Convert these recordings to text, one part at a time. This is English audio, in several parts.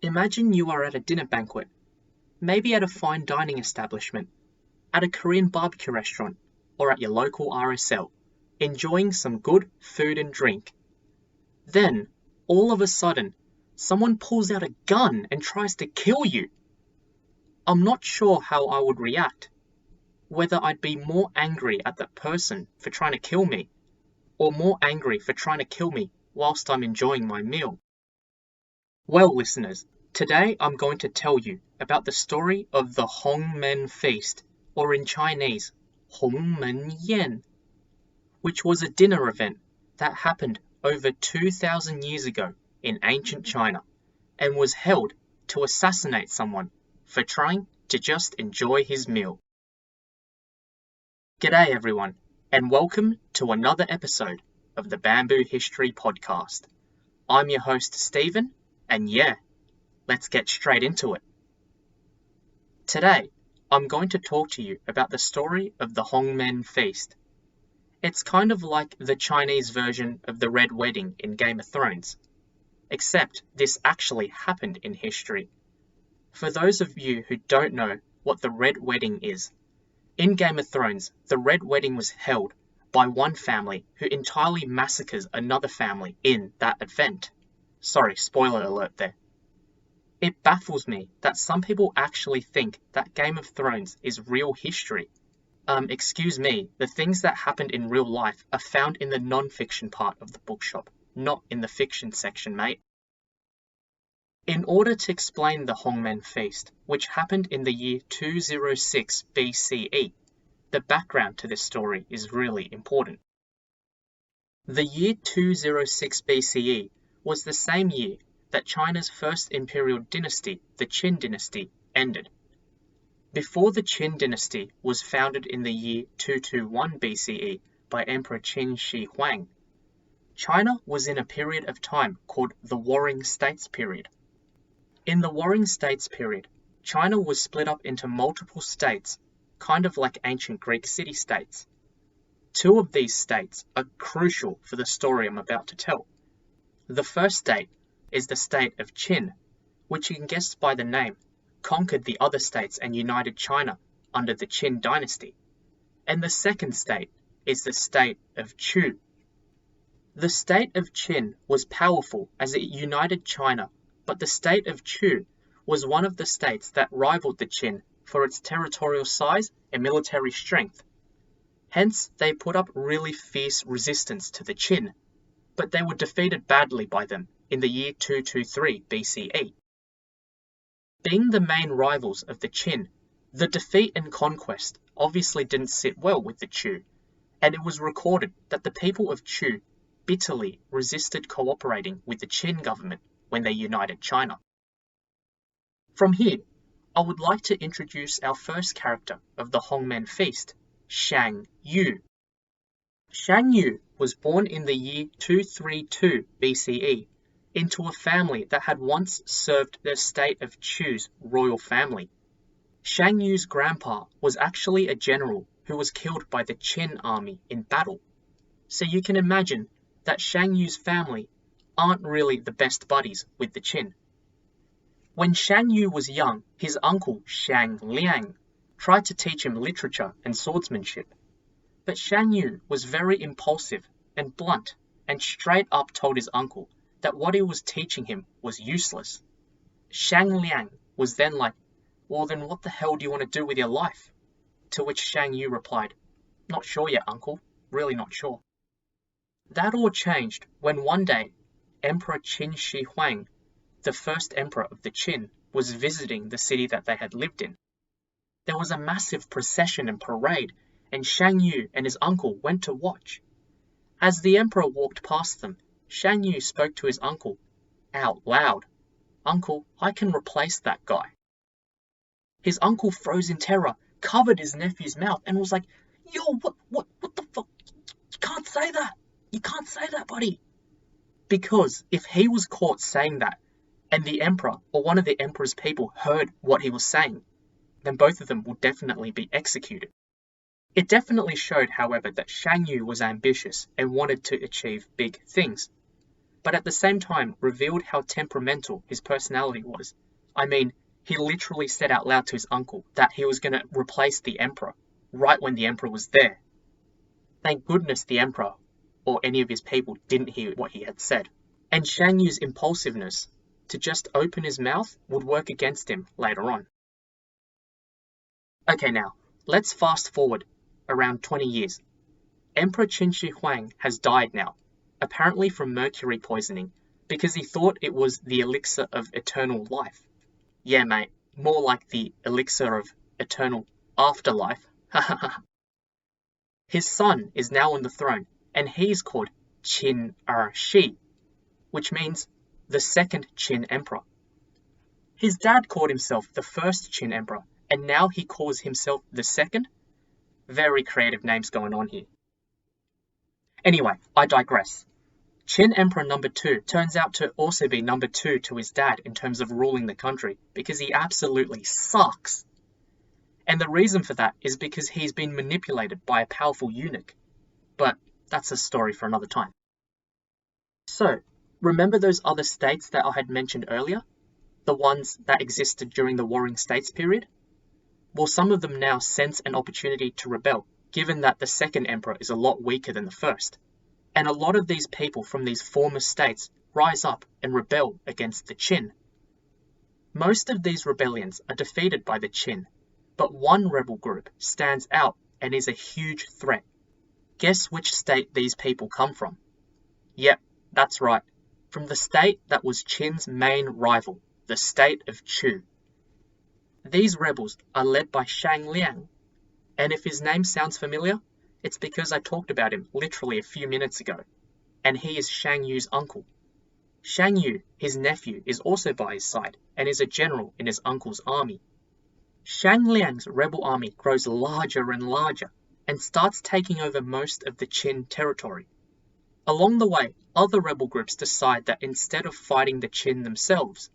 Imagine you are at a dinner banquet, maybe at a fine dining establishment, at a Korean barbecue restaurant, or at your local RSL, enjoying some good food and drink. Then, all of a sudden, someone pulls out a gun and tries to kill you. I'm not sure how I would react, whether I'd be more angry at that person for trying to kill me, or more angry for trying to kill me whilst I'm enjoying my meal. Well, listeners, today I'm going to tell you about the story of the Hongmen Feast, or in Chinese, Hongmen Yan, which was a dinner event that happened over 2,000 years ago in ancient China and was held to assassinate someone for trying to just enjoy his meal. G'day everyone, and welcome to another episode of the Bamboo History Podcast. I'm your host Stephen, and yeah, let's get straight into it. Today, I'm going to talk to you about the story of the Hongmen Feast. It's kind of like the Chinese version of the Red Wedding in Game of Thrones, except this actually happened in history. For those of you who don't know what the Red Wedding is, in Game of Thrones, the Red Wedding was held by one family who entirely massacres another family in that event. Sorry, spoiler alert there. It baffles me that some people actually think that Game of Thrones is real history. Excuse me, the things that happened in real life are found in the non-fiction part of the bookshop, not in the fiction section, mate. In order to explain the Hongmen Feast, which happened in the year 206 BCE, the background to this story is really important. The year 206 BCE was the same year that China's first imperial dynasty, the Qin Dynasty, ended. Before the Qin Dynasty was founded in the year 221 BCE by Emperor Qin Shi Huang, China was in a period of time called the Warring States period. In the Warring States period, China was split up into multiple states, kind of like ancient Greek city-states. Two of these states are crucial for the story I'm about to tell. The first state is the state of Qin, which you can guess by the name, conquered the other states and united China under the Qin Dynasty. And the second state is the state of Chu. The state of Qin was powerful as it united China, but the state of Chu was one of the states that rivaled the Qin for its territorial size and military strength. Hence, they put up really fierce resistance to the Qin, but they were defeated badly by them in the year 223 BCE. Being the main rivals of the Qin, the defeat and conquest obviously didn't sit well with the Chu, and it was recorded that the people of Chu bitterly resisted cooperating with the Qin government when they united China. From here, I would like to introduce our first character of the Hongmen Feast, Shangyu. Shangyu was born in the year 232 BCE into a family that had once served the state of Chu's royal family. Shangyu's grandpa was actually a general who was killed by the Qin army in battle. So you can imagine that Shangyu's family aren't really the best buddies with the Qin. When Shangyu was young, his uncle Shang Liang tried to teach him literature and swordsmanship. But Shangyu was very impulsive and blunt and straight up told his uncle that what he was teaching him was useless. Shang Liang was then like, well then what the hell do you want to do with your life? To which Shangyu replied, not sure yet, uncle, really not sure. That all changed when one day Emperor Qin Shi Huang, the first emperor of the Qin, was visiting the city that they had lived in. There was a massive procession and parade, and Shangyu and his uncle went to watch. As the emperor walked past them, Shangyu spoke to his uncle out loud. Uncle, I can replace that guy. His uncle froze in terror, covered his nephew's mouth, and was like, yo, what the fuck? You can't say that. You can't say that, buddy. Because if he was caught saying that, and the emperor or one of the emperor's people heard what he was saying, then both of them would definitely be executed. It definitely showed, however, that Shangyu was ambitious and wanted to achieve big things. but at the same time revealed how temperamental his personality was. I mean, he literally said out loud to his uncle that he was going to replace the emperor, right when the emperor was there. Thank goodness the emperor, or any of his people, didn't hear what he had said. And Shangyu's impulsiveness to just open his mouth would work against him later on. Okay, now, let's fast forward around 20 years. Emperor Qin Shi Huang has died now, apparently from mercury poisoning, because he thought it was the elixir of eternal life. Yeah, mate, more like the elixir of eternal afterlife. His son is now on the throne, and he's called Qin Shi, which means the second Qin emperor. His dad called himself the first Qin emperor, and now he calls himself the second? Very creative names going on here. Anyway, I digress. Qin Emperor number 2 turns out to also be number 2 to his dad in terms of ruling the country, because he absolutely sucks. And the reason for that is because he's been manipulated by a powerful eunuch. But that's a story for another time. So, remember those other states that I had mentioned earlier? The ones that existed during the Warring States period? Well, some of them now sense an opportunity to rebel, given that the second emperor is a lot weaker than the first. And a lot of these people from these former states rise up and rebel against the Qin. Most of these rebellions are defeated by the Qin, but one rebel group stands out and is a huge threat. Guess which state these people come from? Yep, that's right, from the state that was Qin's main rival, the state of Chu. These rebels are led by Shang Liang, and if his name sounds familiar, it's because I talked about him literally a few minutes ago, and he is Shangyu's uncle. Shangyu, his nephew, is also by his side, and is a general in his uncle's army. Shang Liang's rebel army grows larger and larger, and starts taking over most of the Qin territory. Along the way, other rebel groups decide that instead of fighting the Qin themselves,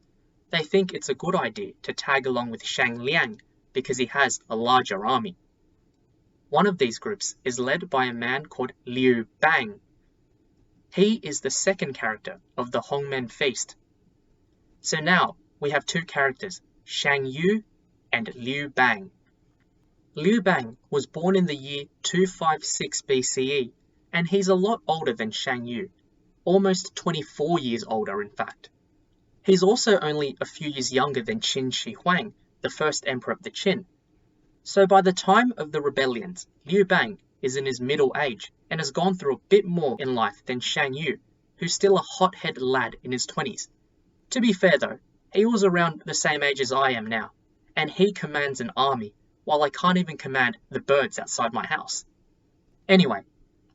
they think it's a good idea to tag along with Shang Liang because he has a larger army. One of these groups is led by a man called Liu Bang. He is the second character of the Hongmen Feast. So now we have two characters, Shangyu and Liu Bang. Liu Bang was born in the year 256 BCE, and he's a lot older than Shangyu, almost 24 years older in fact. He's also only a few years younger than Qin Shi Huang, the first emperor of the Qin. So by the time of the rebellions, Liu Bang is in his middle age and has gone through a bit more in life than Shangyu, who's still a hot-headed lad in his 20s. To be fair though, he was around the same age as I am now, and he commands an army, while I can't even command the birds outside my house. Anyway,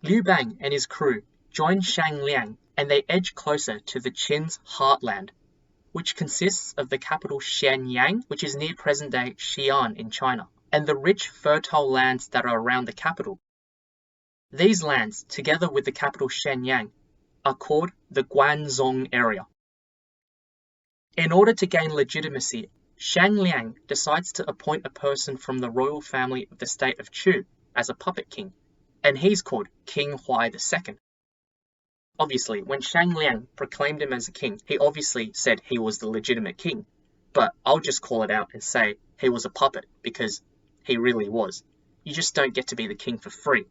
Liu Bang and his crew join Shang Liang and they edge closer to the Qin's heartland, which consists of the capital Shenyang, which is near present-day Xi'an in China, and the rich, fertile lands that are around the capital. These lands, together with the capital Shenyang, are called the Guanzhong area. In order to gain legitimacy, Shang Liang decides to appoint a person from the royal family of the state of Chu as a puppet king, and he's called King Huai II. Obviously, when Shang Liang proclaimed him as a king, he obviously said he was the legitimate king, but I'll just call it out and say he was a puppet because he really was. You just don't get to be the king for free.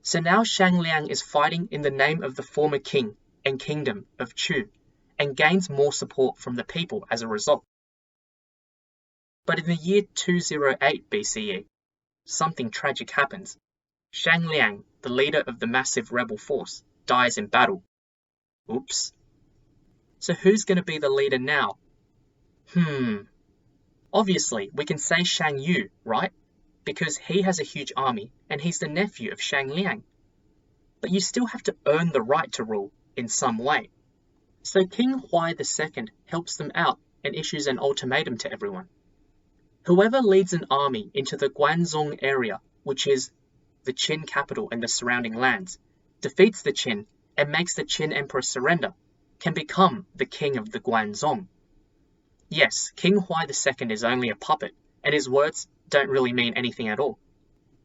So now Shang Liang is fighting in the name of the former king and kingdom of Chu, and gains more support from the people as a result. But in the year 208 BCE, something tragic happens. Shang Liang, the leader of the massive rebel force, dies in battle. Oops. So who's going to be the leader now? Obviously, we can say Shangyu, right? Because he has a huge army and he's the nephew of Shang Liang. But you still have to earn the right to rule in some way. So King Huai II helps them out and issues an ultimatum to everyone. Whoever leads an army into the Guanzhong area, which is the Qin capital and the surrounding lands, defeats the Qin and makes the Qin emperor surrender, can become the king of the Guanzhong. Yes, King Huai II is only a puppet, and his words don't really mean anything at all.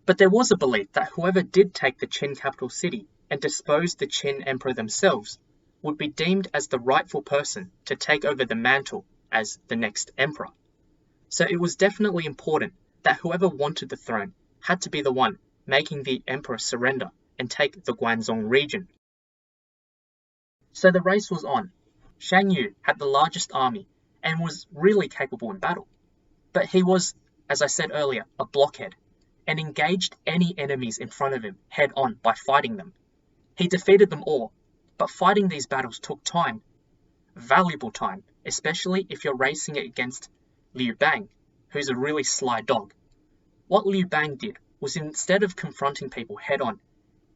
But there was a belief that whoever did take the Qin capital city and deposed the Qin emperor themselves would be deemed as the rightful person to take over the mantle as the next emperor. So it was definitely important that whoever wanted the throne had to be the one making the emperor surrender and take the Guangdong region. So the race was on. Shangyu had the largest army and was really capable in battle. But he was, as I said earlier, a blockhead, and engaged any enemies in front of him head-on by fighting them. He defeated them all, but fighting these battles took time, valuable time, especially if you're racing it against Liu Bang, who's a really sly dog. What Liu Bang did was, instead of confronting people head-on,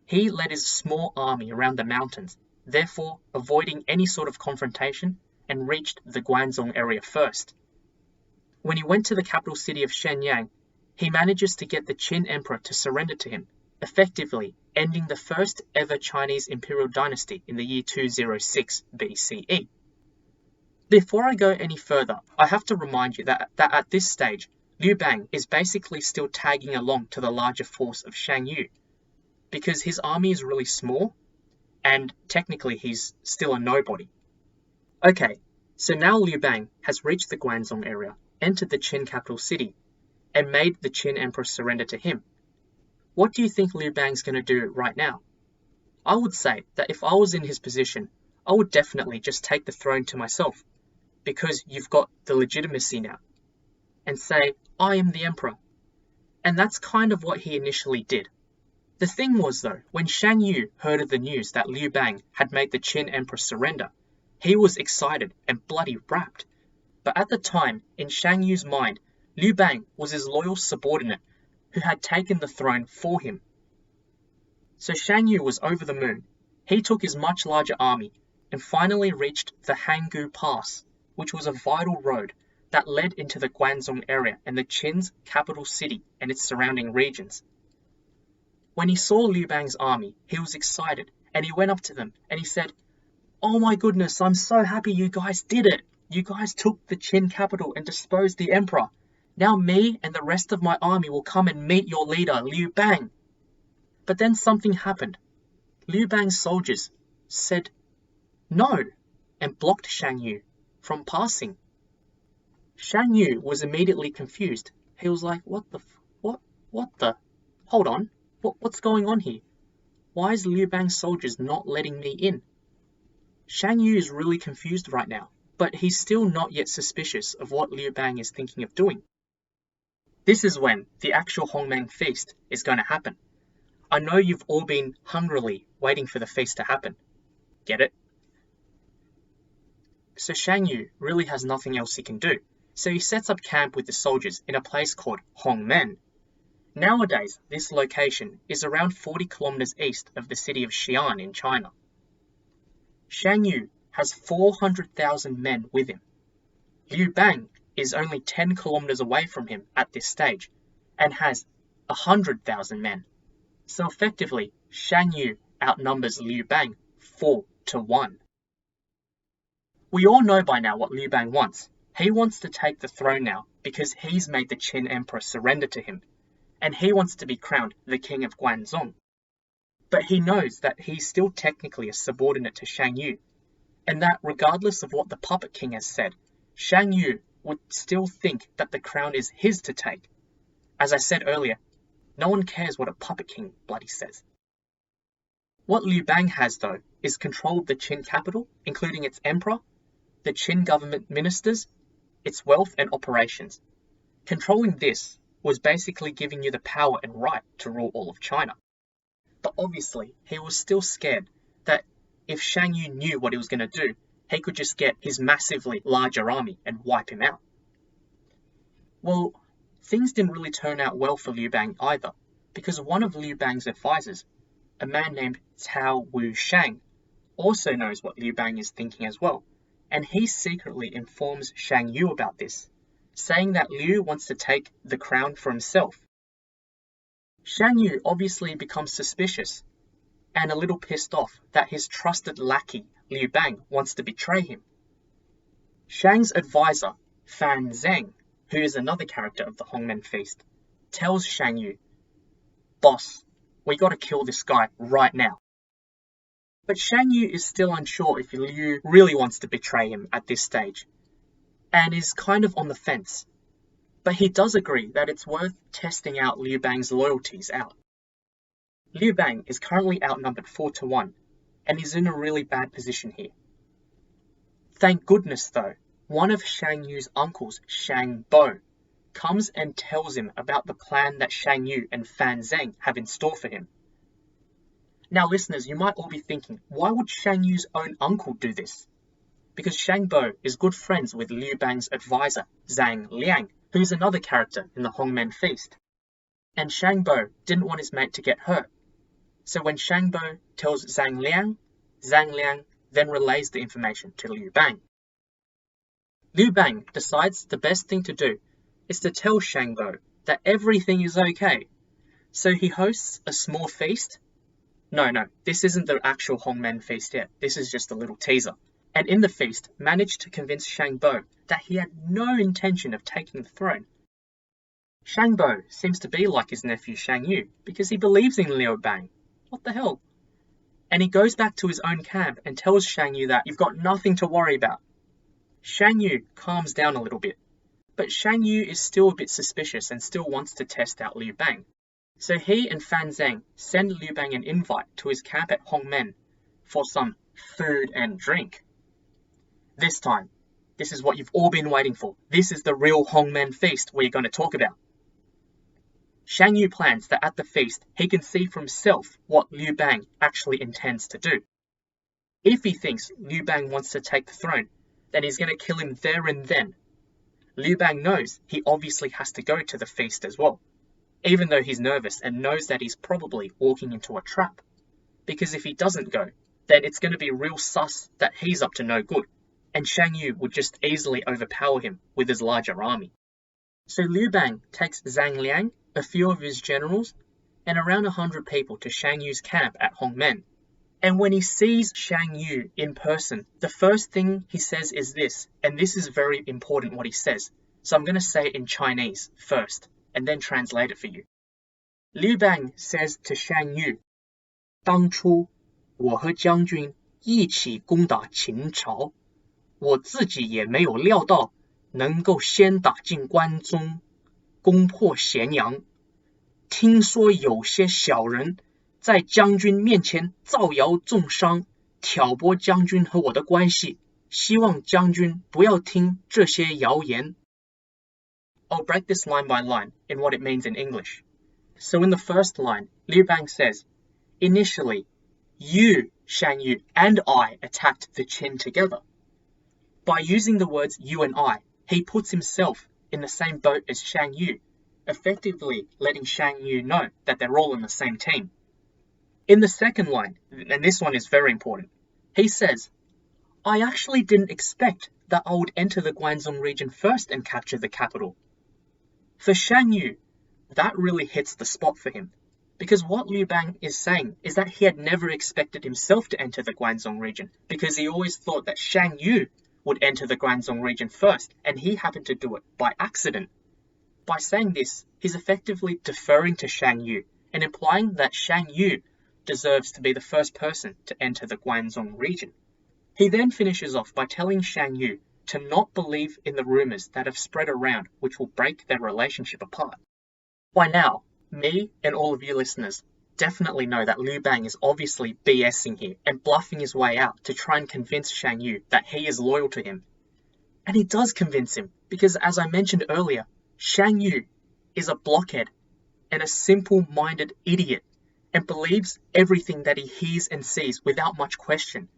he led his small army around the mountains, therefore avoiding any sort of confrontation, and reached the Guangdong area first. When he went to the capital city of Shenyang, he manages to get the Qin emperor to surrender to him, effectively ending the first ever Chinese imperial dynasty in the year 206 BCE. Before I go any further, I have to remind you that at this stage, Liu Bang is basically still tagging along to the larger force of Shangyu, because his army is really small, and technically he's still a nobody. Okay, so now Liu Bang has reached the Guangdong area, entered the Qin capital city, and made the Qin emperor surrender to him. What do you think Liu Bang's going to do right now? I would say that if I was in his position, I would definitely just take the throne to myself, because you've got the legitimacy now, and say, I am the emperor. And that's kind of what he initially did. The thing was though, when Shangyu heard of the news that Liu Bang had made the Qin emperor surrender, he was excited and bloody rapt. But at the time, in Shangyu's mind, Liu Bang was his loyal subordinate who had taken the throne for him. So Shangyu was over the moon. He took his much larger army and finally reached the Hangu Pass, which was a vital road that led into the Guangdong area and the Qin's capital city and its surrounding regions. When he saw Liu Bang's army, he was excited, and he went up to them and he said, "Oh my goodness, I'm so happy you guys did it. You guys took the Qin capital and disposed the emperor. Now me and the rest of my army will come and meet your leader, Liu Bang." But then something happened. Liu Bang's soldiers said no and blocked Shangyu from passing. Shangyu was immediately confused. He was like, what the, hold on, what's going on here? Why is Liu Bang's soldiers not letting me in? Shangyu is really confused right now, but he's still not yet suspicious of what Liu Bang is thinking of doing. This is when the actual Hongmen Feast is going to happen. I know you've all been hungrily waiting for the feast to happen. Get it? So Shangyu really has nothing else he can do, so he sets up camp with the soldiers in a place called Hongmen. Nowadays, this location is around 40 kilometers east of the city of Xi'an in China. Shangyu has 400,000 men with him. Liu Bang is only 10 kilometers away from him at this stage and has 100,000 men. So effectively, Shangyu outnumbers Liu Bang 4-1. We all know by now what Liu Bang wants. He wants to take the throne now because he's made the Qin emperor surrender to him, and he wants to be crowned the king of Guangdong. But he knows that he's still technically a subordinate to Shangyu, and that regardless of what the puppet king has said, Shangyu would still think that the crown is his to take. As I said earlier, no one cares what a puppet king bloody says. What Liu Bang has though is control of the Qin capital, including its emperor, the Qin government ministers, its wealth and operations. Controlling this was basically giving you the power and right to rule all of China. But obviously, he was still scared that if Shangyu knew what he was going to do, he could just get his massively larger army and wipe him out. Well, things didn't really turn out well for Liu Bang either, because one of Liu Bang's advisors, a man named Cao Wushang, also knows what Liu Bang is thinking as well, and he secretly informs Shangyu about this, saying that Liu wants to take the crown for himself. Shangyu obviously becomes suspicious and a little pissed off that his trusted lackey, Liu Bang, wants to betray him. Shang's advisor, Fanzing, who is another character of the Hongmen Feast, tells Shangyu, "Boss, we gotta kill this guy right now." But Shangyu is still unsure if Liu really wants to betray him at this stage, and is kind of on the fence. But he does agree that it's worth testing out Liu Bang's loyalties out. Liu Bang is currently outnumbered 4-1, and is in a really bad position here. Thank goodness though, one of Shangyu's uncles, Shangbo, comes and tells him about the plan that Shangyu and Fanzing have in store for him. Now listeners, you might all be thinking, why would Shangyu's own uncle do this? Because Shangbo is good friends with Liu Bang's advisor, Zhang Liang, who's another character in the Hongmen Feast. And Shangbo didn't want his mate to get hurt. So when Shangbo tells Zhang Liang then relays the information to Liu Bang. Liu Bang decides the best thing to do is to tell Shangbo that everything is okay. So he hosts a small feast. No, this isn't the actual Hongmen Feast yet. This is just a little teaser. And in the feast, managed to convince Shangbo that he had no intention of taking the throne. Shangbo seems to be like his nephew Shangyu because he believes in Liu Bang. What the hell? And he goes back to his own camp and tells Shangyu that you've got nothing to worry about. Shangyu calms down a little bit, but Shangyu is still a bit suspicious and still wants to test out Liu Bang. So he and Fanzing send Liu Bang an invite to his camp at Hongmen for some food and drink. This time, this is what you've all been waiting for. This is the real Hongmen Feast we're going to talk about. Shangyu plans that at the feast, he can see for himself what Liu Bang actually intends to do. If he thinks Liu Bang wants to take the throne, then he's going to kill him there and then. Liu Bang knows he obviously has to go to the feast as well, even though he's nervous and knows that he's probably walking into a trap. Because if he doesn't go, then it's going to be real sus that he's up to no good, and Shangyu would just easily overpower him with his larger army. So Liu Bang takes Zhang Liang, a few of his generals, and around 100 people to Shangyu's camp at Hongmen. And when he sees Shangyu in person, the first thing he says is this, and this is very important what he says. So I'm going to say it in Chinese first, and then translate it for you. Liu Bang says to Shangyu, 当初我和将军一起攻打秦朝，我自己也没有料到能够先打进关中，攻破咸阳。听说有些小人在将军面前造谣重伤，挑拨将军和我的关系，希望将军不要听这些谣言。I'll break this line by line in what it means in English. So in the first line, Liu Bang says, initially, you, Shangyu, and I attacked the Qin together. By using the words you and I, he puts himself in the same boat as Shangyu, effectively letting Shangyu know that they're all in the same team. In the second line, and this one is very important, he says, I actually didn't expect that I would enter the Guangdong region first and capture the capital. For Shangyu, that really hits the spot for him, because what Liu Bang is saying is that he had never expected himself to enter the Guangdong region, because he always thought that Shangyu would enter the Guangdong region first, and he happened to do it by accident. By saying this, he's effectively deferring to Shangyu and implying that Shangyu deserves to be the first person to enter the Guangdong region. He then finishes off by telling Shangyu to not believe in the rumors that have spread around which will break their relationship apart. By now, me and all of you listeners definitely know that Liu Bang is obviously BSing here and bluffing his way out to try and convince Shangyu that he is loyal to him. And he does convince him because, as I mentioned earlier, Shangyu is a blockhead and a simple-minded idiot and believes everything that he hears and sees without much question.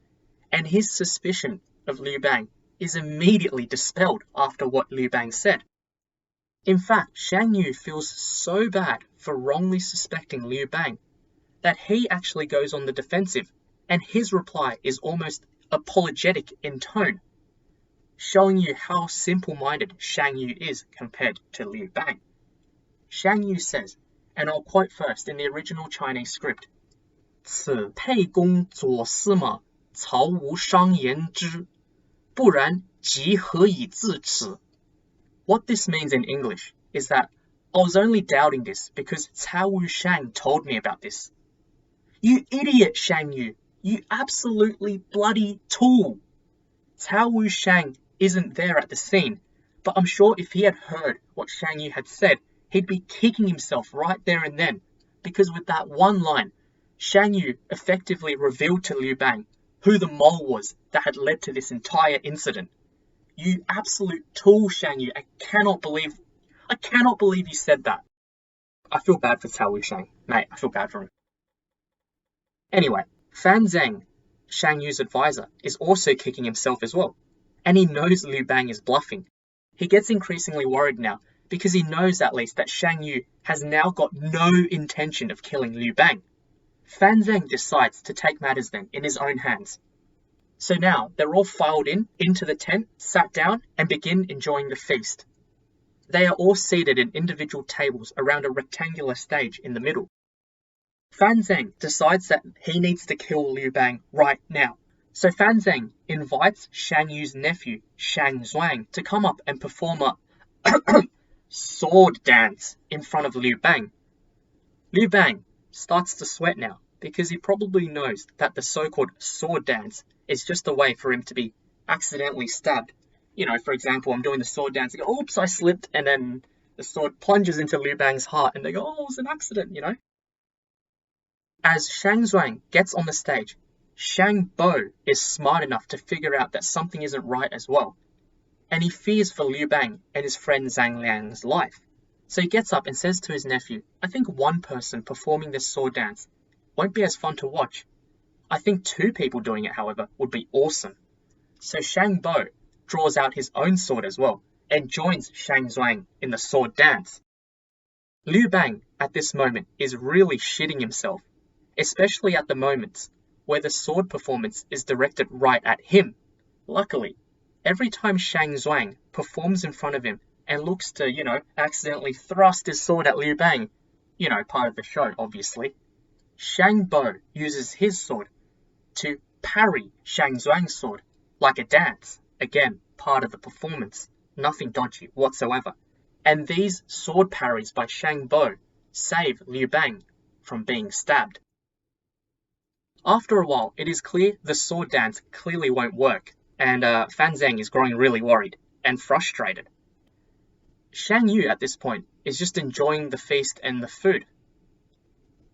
And his suspicion of Liu Bang is immediately dispelled after what Liu Bang said. In fact, Shangyu feels so bad for wrongly suspecting Liu Bang that he actually goes on the defensive, and his reply is almost apologetic in tone, showing you how simple-minded Shangyu is compared to Liu Bang. Shangyu says, and I'll quote first in the original Chinese script, 此沛公左司马曹无伤言之，不然即何以自此? What this means in English is that I was only doubting this because Cao Wushang told me about this. You idiot, Shangyu! You absolutely bloody tool! Cao Wushang isn't there at the scene, but I'm sure if he had heard what Shangyu had said, he'd be kicking himself right there and then, because with that one line, Shangyu effectively revealed to Liu Bang who the mole was that had led to this entire incident. You absolute tool, Shangyu. I cannot believe you said that. I feel bad for Cao Wushang, mate. I feel bad for him. Anyway, Fanzing, Shangyu's advisor, is also kicking himself as well, and he knows Liu Bang is bluffing. He gets increasingly worried now because he knows at least that Shangyu has now got no intention of killing Liu Bang. Fanzeng decides to take matters then in his own hands. So now they're all filed into the tent, sat down, and begin enjoying the feast. They are all seated in individual tables around a rectangular stage in the middle. Fanzeng decides that he needs to kill Liu Bang right now. So Fanzeng invites Shangyu's nephew, Shang Zhuang, to come up and perform a sword dance in front of Liu Bang. Liu Bang starts to sweat now because he probably knows that the so-called sword dance is just a way for him to be accidentally stabbed. You know, for example, I'm doing the sword dance, and go, oops, I slipped, and then the sword plunges into Liu Bang's heart, and they go, oh, it was an accident, you know? As Shang Zhuang gets on the stage, Shang Bo is smart enough to figure out that something isn't right as well, and he fears for Liu Bang and his friend Zhang Liang's life. So he gets up and says to his nephew, I think one person performing this sword dance won't be as fun to watch. I think two people doing it, however, would be awesome. So Shang Bo draws out his own sword as well, and joins Shang Zhuang in the sword dance. Liu Bang, at this moment, is really shitting himself, especially at the moments where the sword performance is directed right at him. Luckily, every time Shang Zhuang performs in front of him and looks to, accidentally thrust his sword at Liu Bang, part of the show, obviously, Shang Bo uses his sword to parry Shang Zhuang's sword like a dance. Again, part of the performance. Nothing dodgy whatsoever. And these sword parries by Shang Bo save Liu Bang from being stabbed. After a while, it is clear the sword dance clearly won't work, and Fanzeng is growing really worried and frustrated. Shangyu at this point is just enjoying the feast and the food.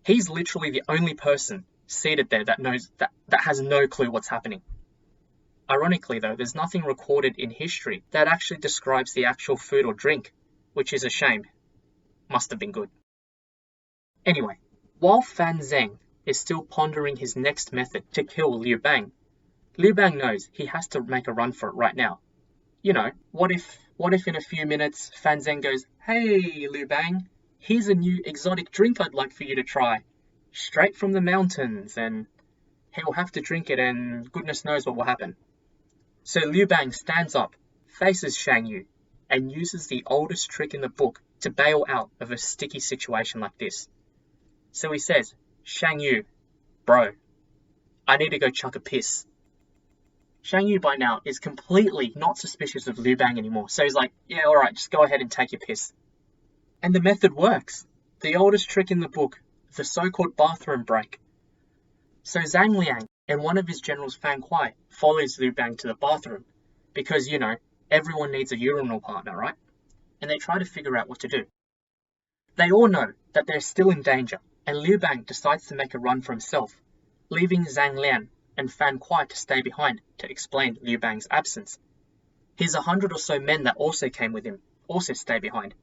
He's literally the only person seated there that knows that has no clue what's happening. Ironically though, there's nothing recorded in history that actually describes the actual food or drink, which is a shame. Must have been good. Anyway, while Fanzeng is still pondering his next method to kill Liu Bang knows he has to make a run for it right now. What if in a few minutes Fanzeng goes, hey Liu Bang, here's a new exotic drink I'd like for you to try, straight from the mountains, and he'll have to drink it and goodness knows what will happen. So Liu Bang stands up, faces Shangyu, and uses the oldest trick in the book to bail out of a sticky situation like this. So he says, Shangyu, bro, I need to go chuck a piss. Shangyu by now is completely not suspicious of Liu Bang anymore, so he's like, yeah, alright, just go ahead and take your piss. And the method works. The oldest trick in the book, the so-called bathroom break. So Zhang Liang and one of his generals Fan Kuai follows Liu Bang to the bathroom, because, everyone needs a urinal partner, right? And they try to figure out what to do. They all know that they're still in danger, and Liu Bang decides to make a run for himself, leaving Zhang Liang and Fan Kuai to stay behind to explain Liu Bang's absence. His 100 or so men that also came with him also stay behind.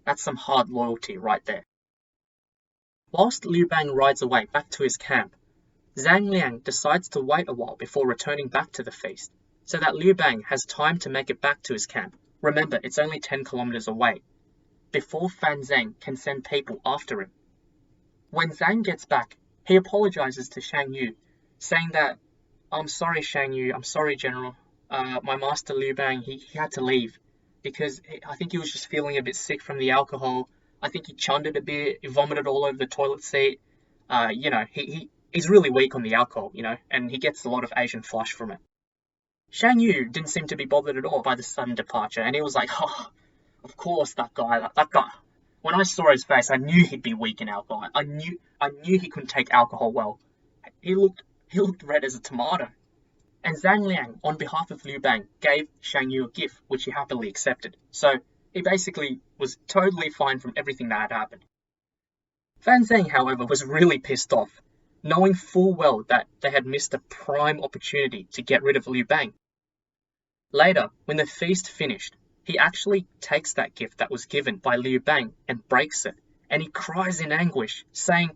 That's some hard loyalty right there. Whilst Liu Bang rides away back to his camp, Zhang Liang decides to wait a while before returning back to the feast, so that Liu Bang has time to make it back to his camp. Remember, it's only 10 kilometers away, before Fanzeng can send people after him. When Zhang gets back, he apologizes to Shangyu, saying that, I'm sorry Shangyu, I'm sorry General, my master Liu Bang, he had to leave, because I think he was just feeling a bit sick from the alcohol. I think he chundered a bit, he vomited all over the toilet seat. He's really weak on the alcohol, and he gets a lot of Asian flush from it. Shangyu didn't seem to be bothered at all by the sudden departure, and he was like, oh, of course that guy. When I saw his face, I knew he'd be weak in alcohol. I knew he couldn't take alcohol well. He He looked red as a tomato. And Zhang Liang, on behalf of Liu Bang, gave Shangyu a gift, which he happily accepted. So he basically was totally fine from everything that had happened. Fanzing, however, was really pissed off, knowing full well that they had missed a prime opportunity to get rid of Liu Bang. Later, when the feast finished, he actually takes that gift that was given by Liu Bang and breaks it, and he cries in anguish, saying,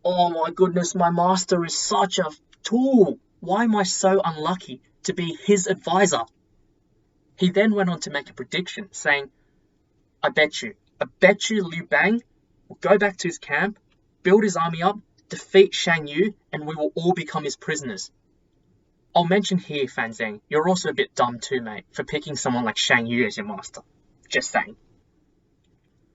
"Oh my goodness, my master is such a tool! Why am I so unlucky to be his advisor?" He then went on to make a prediction, saying, I bet you Liu Bang will go back to his camp, build his army up, defeat Shangyu, and we will all become his prisoners." I'll mention here, Fanzing, you're also a bit dumb too, mate, for picking someone like Shangyu as your master. Just saying.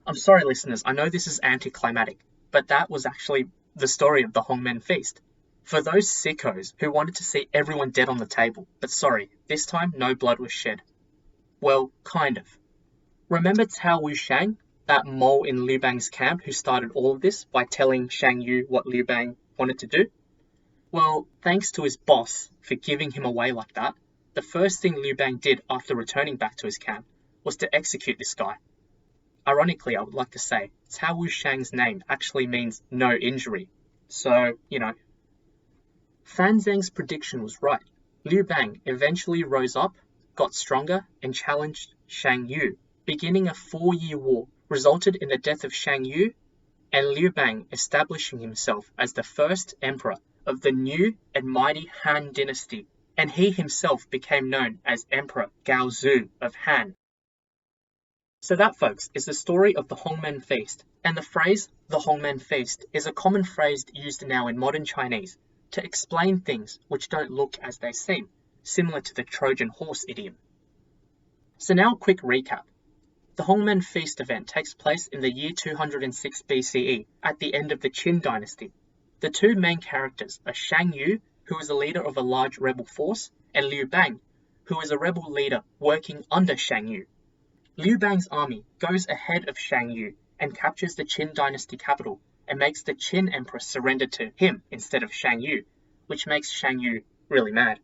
I'm sorry, listeners, I know this is anticlimactic, but that was actually the story of the Hongmen Feast. For those sickos who wanted to see everyone dead on the table, but sorry, this time no blood was shed. Well, kind of. Remember Cao Wushang, that mole in Liu Bang's camp who started all of this by telling Shangyu what Liu Bang wanted to do? Well, thanks to his boss for giving him away like that, the first thing Liu Bang did after returning back to his camp was to execute this guy. Ironically, I would like to say, Cao Wushang's name actually means no injury. So, Fanzeng's prediction was right. Liu Bang eventually rose up, got stronger, and challenged Shangyu, beginning a 4-year war, resulted in the death of Shangyu, and Liu Bang establishing himself as the first emperor of the new and mighty Han Dynasty, and he himself became known as Emperor Gaozu of Han. So that, folks, is the story of the Hongmen Feast, and the phrase, the Hongmen Feast, is a common phrase used now in modern Chinese to explain things which don't look as they seem, similar to the Trojan horse idiom. So now a quick recap. The Hongmen Feast event takes place in the year 206 BCE, at the end of the Qin Dynasty. The two main characters are Shangyu, who is a leader of a large rebel force, and Liu Bang, who is a rebel leader working under Shangyu. Liu Bang's army goes ahead of Shangyu and captures the Qin Dynasty capital and makes the Qin emperor surrender to him instead of Shangyu, which makes Shangyu really mad.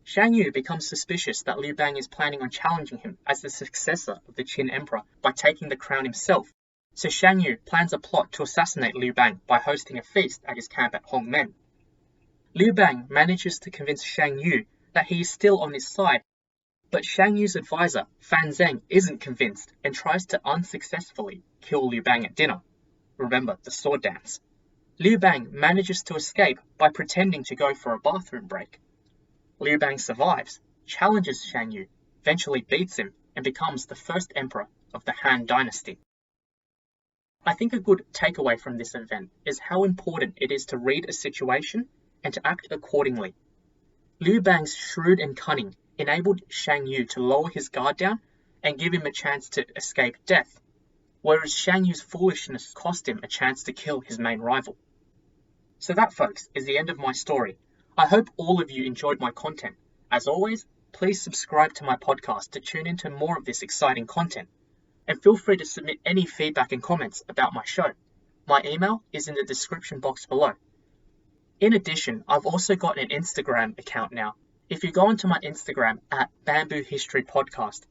Shangyu becomes suspicious that Liu Bang is planning on challenging him as the successor of the Qin emperor by taking the crown himself, so Shangyu plans a plot to assassinate Liu Bang by hosting a feast at his camp at Hongmen. Liu Bang manages to convince Shangyu that he is still on his side, but Shangyu's advisor, Fanzing, isn't convinced and tries to unsuccessfully kill Liu Bang at dinner. Remember, the sword dance. Liu Bang manages to escape by pretending to go for a bathroom break. Liu Bang survives, challenges Shangyu, eventually beats him, and becomes the first emperor of the Han Dynasty. I think a good takeaway from this event is how important it is to read a situation and to act accordingly. Liu Bang's shrewd and cunning enabled Shangyu to lower his guard down and give him a chance to escape death, whereas Shangyu's foolishness cost him a chance to kill his main rival. So that, folks, is the end of my story. I hope all of you enjoyed my content. As always, please subscribe to my podcast to tune into more of this exciting content. And feel free to submit any feedback and comments about my show. My email is in the description box below. In addition, I've also got an Instagram account now. If you go onto my Instagram at Bamboo History Podcast,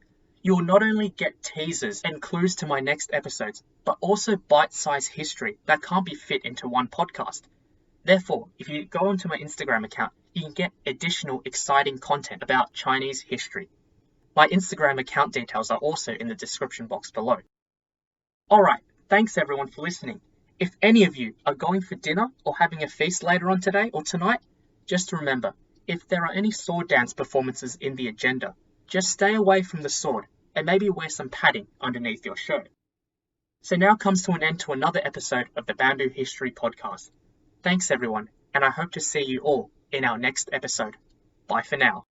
you will not only get teasers and clues to my next episodes, but also bite-sized history that can't be fit into one podcast. Therefore, if you go onto my Instagram account, you can get additional exciting content about Chinese history. My Instagram account details are also in the description box below. Alright, thanks everyone for listening. If any of you are going for dinner or having a feast later on today or tonight, just remember, if there are any sword dance performances in the agenda, just stay away from the sword and maybe wear some padding underneath your shirt. So now comes to an end to another episode of the Bamboo History Podcast. Thanks everyone, and I hope to see you all in our next episode. Bye for now.